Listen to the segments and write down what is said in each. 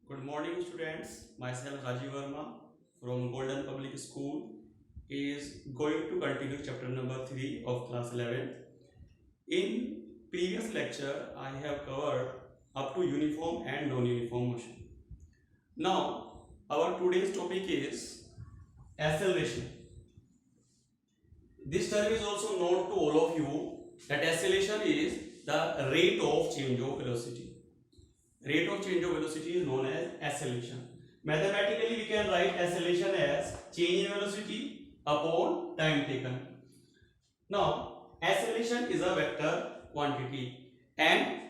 Good morning, students. Myself Rajiv Verma from Golden Public School is going to continue chapter number 3 of class 11th. In previous lecture, I have covered up to uniform and non-uniform motion. Now, our today's topic is acceleration. This term is also known to all of you that acceleration is the rate of change of velocity. Rate of change of velocity is known as acceleration. Mathematically, we can write acceleration as change in velocity upon time taken. Now, acceleration is a vector quantity, and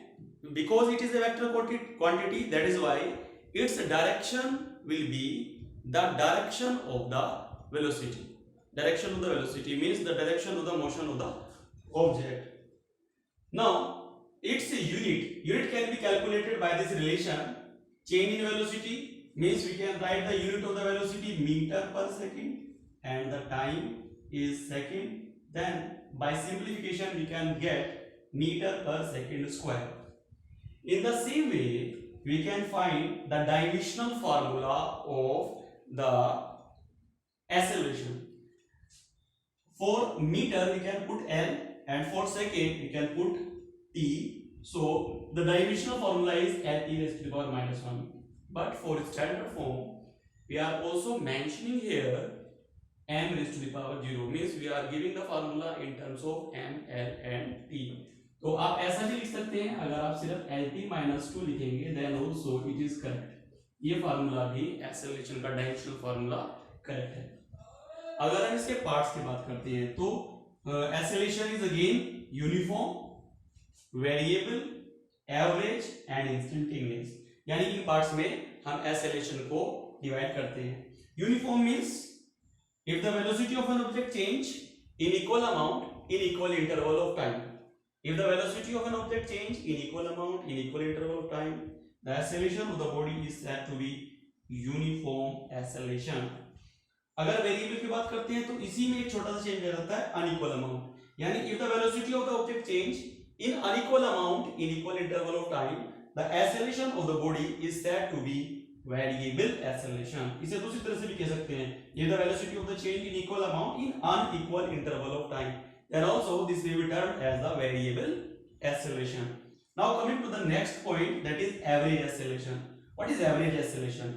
because it is a vector quantity, that is why its direction will be the direction of the velocity. Direction of the velocity means the direction of the motion of the object. Now, its unit can be calculated by this relation. Change in velocity means we can write the unit of the velocity meter per second and the time is second. Then by simplification we can get meter per second square. In the same way, we can find the dimensional formula of the acceleration. For meter we can put L and for second we can put T. So the dimensional formula is L e raised to the power minus 1. But for standard form, we are also mentioning here m raised to the power 0. Means we are giving the formula in terms of m, L and T. तो आप ऐसा भी लिख सकते हैं, अगर आप सिर्फ Lt-2 लिखेंगे then also it is correct. ये फार्मूला भी एक्सेलरेशन का डायमेंशनल फार्मूला करेक्ट है. अगर हम इसके पार्ट्स की बात करते हैं तो acceleration is again uniform, variable, average and instantaneous. यानी इन पार्ट्स में हम एक्सेलरेशन को डिवाइड करते हैं. Uniform means if the velocity of an object change in equal amount in equal interval of time. If the velocity of an object change in equal amount in equal interval of time, the acceleration of the body is said to be uniform acceleration. अगर variable की बात करते हैं तो इसी में एक छोटा सा चेंज आ जाता है अनइक्वल अमाउंट. यानी if the velocity of the object change in unequal amount in equal interval of time, the acceleration of the body is said to be variable acceleration. इसे दूसरी तरह से भी कह सकते हैं, if the velocity of the change in equal amount in unequal interval of time, then also this will be termed as the variable acceleration. Now coming to the next point, that is average acceleration. What is average acceleration?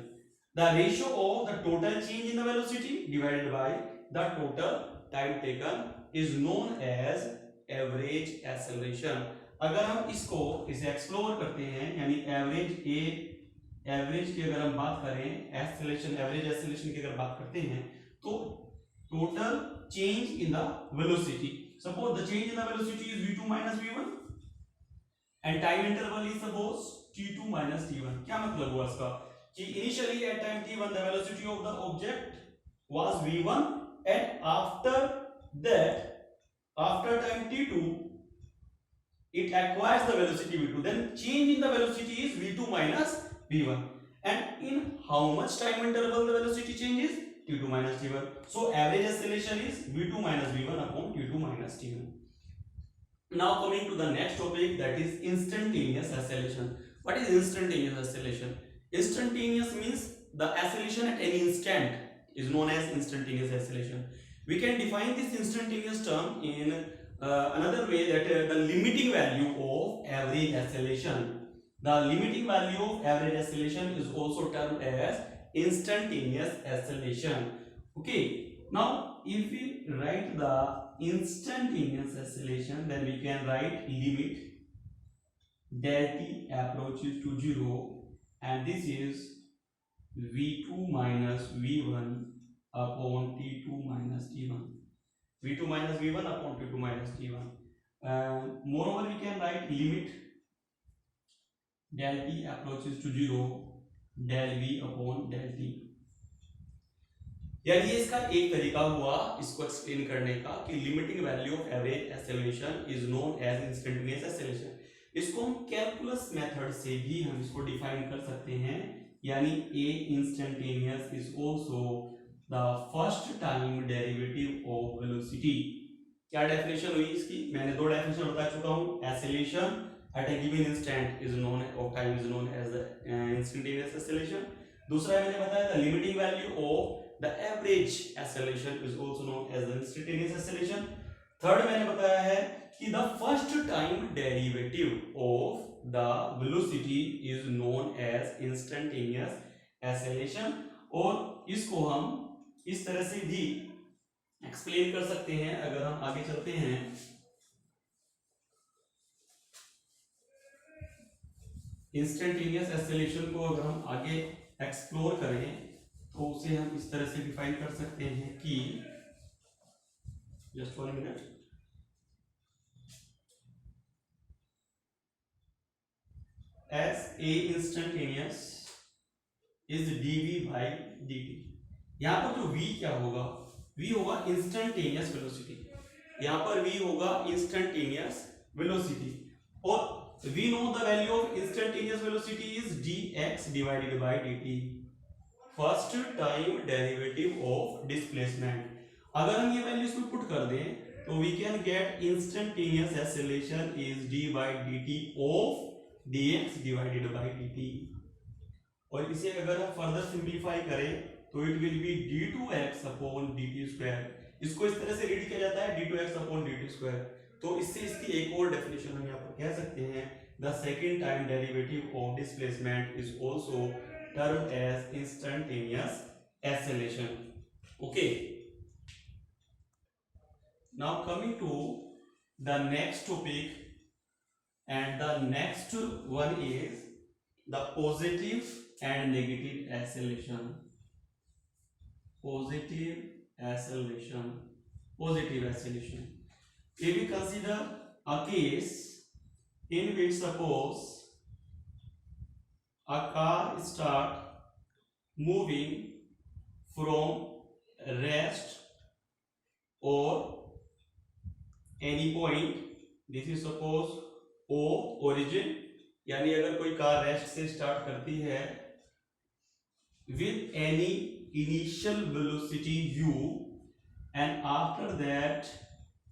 The ratio of the total change in the velocity divided by the total time taken is known as average acceleration. अगर हम इसे explore करते हैं, यानी average की अगर हम बात करें, एवरेज एक्सेलरेशन की अगर बात करते हैं तो total change in the velocity. Suppose the change in the velocity is v2 minus v1 and time interval is suppose t2 minus t1. क्या मतलब हुआ इसका कि initially at time t1 the velocity of the object was v1 and after time t2 it acquires the velocity v2. Then change in the velocity is v2 minus v1. And in how much time interval the velocity changes? T2 minus T1. So average acceleration is V2 minus V1 upon T2 minus T1. Now coming to the next topic, that is instantaneous acceleration. What is instantaneous acceleration? Instantaneous means the acceleration at any instant is known as instantaneous acceleration. We can define this instantaneous term in another way, that the limiting value of average acceleration. The limiting value of average acceleration is also termed as instantaneous acceleration. Okay, now if we write the instantaneous acceleration, then we can write limit del t approaches to 0, and this is v2 minus v1 upon t2 minus t1. v2 minus v1 upon t2 minus t1. Moreover, we can write limit del t approaches to 0 del v upon del t. यानी ये इसका एक तरीका हुआ इसको explain करने का कि limiting value of average acceleration is known as instantaneous acceleration. इसको हम कैलकुलस मेथड से भी हम इसको डिफाइन कर सकते हैं. यानी a instantaneous is also the first time derivative of velocity. क्या डेफिनेशन हुई इसकी? मैंने दो डेफिनेशन बता चुका हूं, acceleration at a given instant is known of time is known as the instantaneous acceleration. दूसरा मैंने बताया the limiting value of the average acceleration is also known as the instantaneous acceleration. Third मैंने बताया है कि the first time derivative of the velocity is known as instantaneous acceleration. और इसको हम इस तरह से भी एक्सप्लेन कर सकते हैं अगर हम आगे चलते हैं. इंस्टेंटेनियस एक्सेलरेशन को अगर हम आगे एक्सप्लोर करें तो उसे हम इस तरह से डिफाइन कर सकते हैं कि just 1 minute. S A instantaneous is dv by dt. यहां पर जो v क्या होगा, v होगा इंस्टेंटेनियस वेलोसिटी. यहां पर v होगा इंस्टेंटेनियस वेलोसिटी और we know the value of instantaneous velocity is dx divided by dt, first time derivative of displacement. अगर हम ये वैल्यू इसमें पुट कर दें तो we can get instantaneous acceleration is d by dt of dx divided by dt. और इसे अगर हम फर्दर सिंप्लीफाई करें तो it will be d2x upon dt square. इसको इस तरह से रीड किया जाता है d2x अपॉन dt स्क्वायर. तो इससे इसकी एक और डेफिनेशन हम यहाँ पर कह सकते हैं the second time derivative of displacement is also termed as instantaneous acceleration. Okay, now coming to the next topic and the next one is the positive and negative acceleration. Positive acceleration, positive acceleration. If we consider a case in which suppose a car start moving from rest or any point, this is suppose O origin, यानी अगर कोई car rest से start करती है with any initial velocity u and after that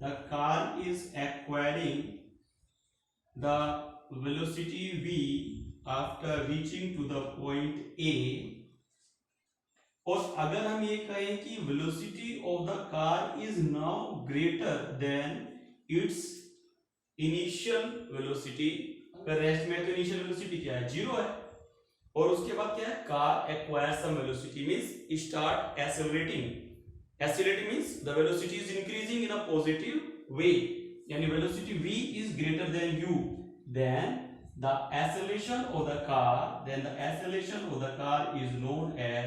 the car is acquiring the velocity v after reaching to the point A. और अगर हम ये कहें कि velocity of the car is now greater than its initial velocity. अगर rest में तो initial velocity क्या है, 0 है. और उसके बाद क्या है, car acquires some velocity means start accelerating. Accelerating means the velocity is increasing in a positive way. यानी velocity v is greater than u, then the acceleration of the car is known as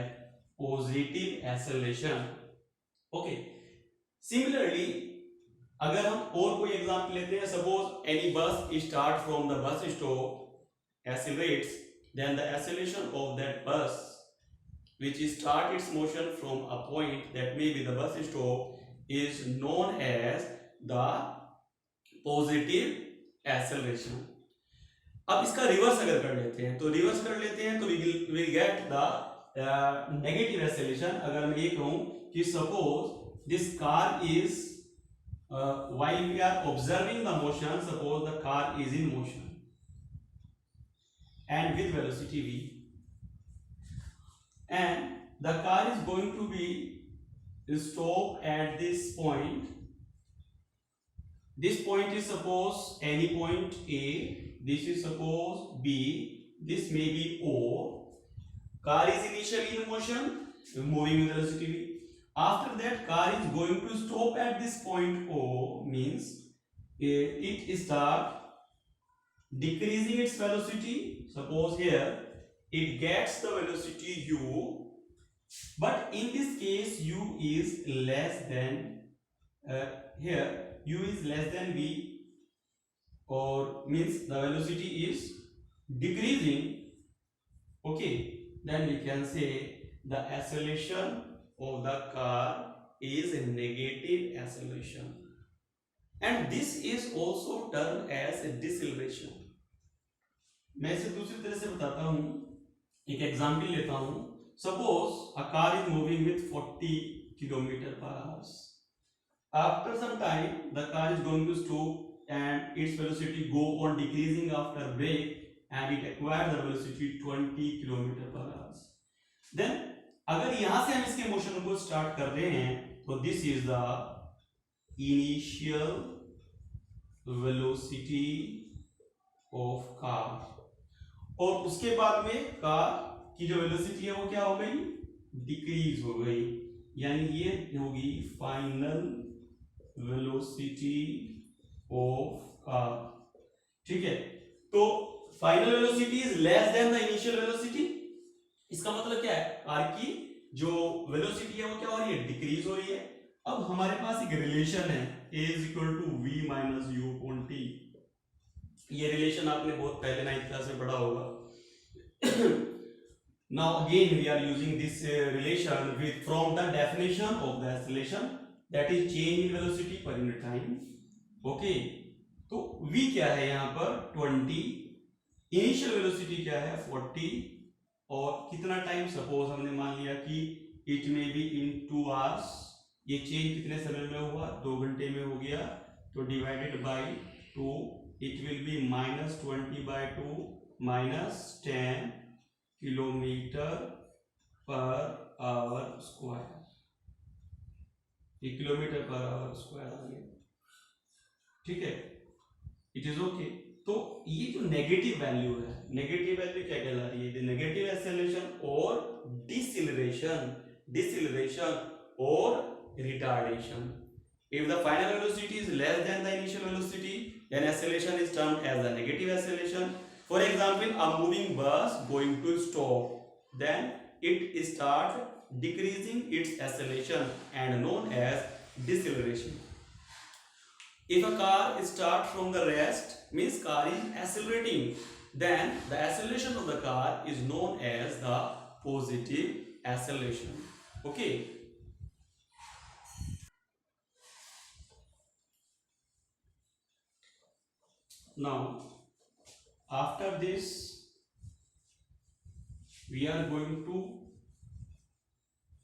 positive acceleration. Okay. Similarly, अगर हम और कोई example लेते हैं, suppose any bus start from the bus stop, accelerates, then the acceleration of that bus which start its motion from a point that may be the bus stop is known as the positive acceleration. अब इसका reverse अगर कर लेते हैं तो we will get the negative acceleration. अगर मैं ये कहूं कि suppose this car is while we are observing the motion, suppose the car is in motion and with velocity v, and the car is going to be stopped at this point. This point is suppose any point A, this is suppose B, this may be O. Car is initially in motion, moving with velocity v. After that, car is going to stop at this point O, means it start decreasing its velocity. Suppose here it gets the velocity u, but in this case u is less than here u is less than v, or means the velocity is decreasing. Okay, then we can say the acceleration of the car is a negative acceleration, and this is also termed as a deceleration. मैं इसे दूसरी तरह से बताता हूं, एक example लेता हूं. Suppose a car is moving with 40 kilometre per hour. After some time the car is going to stop and its velocity go on decreasing after brake and it acquires the velocity 20 km/h. Then अगर यहां से हम इसके motion को start कर रहे हैं तो this is the initial velocity of car और उसके बाद में कार की जो वेलोसिटी है वो क्या हो गई, डिक्रीज हो गई, यानी ये होगी फाइनल वेलोसिटी ऑफ कार। ठीक है, तो final velocity is less than the initial velocity. इसका मतलब क्या है, कार की जो वेलोसिटी है वो क्या हो रही है, डिक्रीज हो रही है। अब हमारे पास एक रिलेशन है a is equal to v minus u upon t. ये रिलेशन आपने बहुत पहले 9th क्लास में पढ़ा होगा। Now again we are using this relation with from the definition of the acceleration, that is change in velocity per unit time. Okay, तो v क्या है यहाँ पर 20, इनिशियल वेलोसिटी क्या है 40 और कितना टाइम, सपोज हमने मान लिया कि इट में बी इन 2 hours, ये चेंज कितने समय में हुआ, 2 घंटे में हो गया, तो divided by 2 it will be -20/2 -10 kilometre per our square. ये किलोमीटर पर आवर स्क्वायर आ गया। ठीक है, इट इज ओके। तो ये जो नेगेटिव वैल्यू है, नेगेटिव वैल्यू क्या कहला रही है, नेगेटिव एक्सेलरेशन और डिसेलेरेशन और retardation. If the final velocity is less than the initial velocity, then acceleration is termed as a negative acceleration. For example, a moving bus going to stop, then it starts decreasing its acceleration and known as deceleration. If a car starts from the rest, means car is accelerating, then the acceleration of the car is known as the positive acceleration. Okay. Now after this we are going to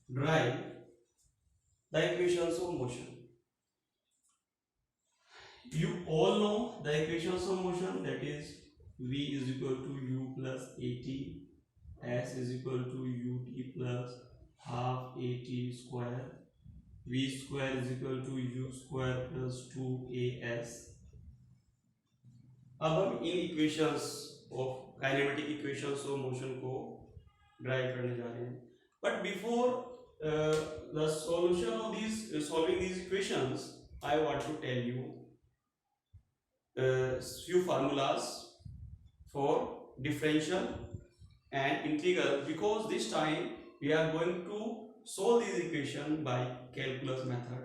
derive the equations of motion. You all know the equations of motion, that is v is equal to u plus at, s is equal to ut plus half at square, v square is equal to u square plus 2as. अब हम इन equations of kinematic equations of motion को derive करने जा रहे हैं, but before the solution of this solving these equations, I want to tell you few formulas for differential and integral, because this time we are going to solve this equation by calculus method.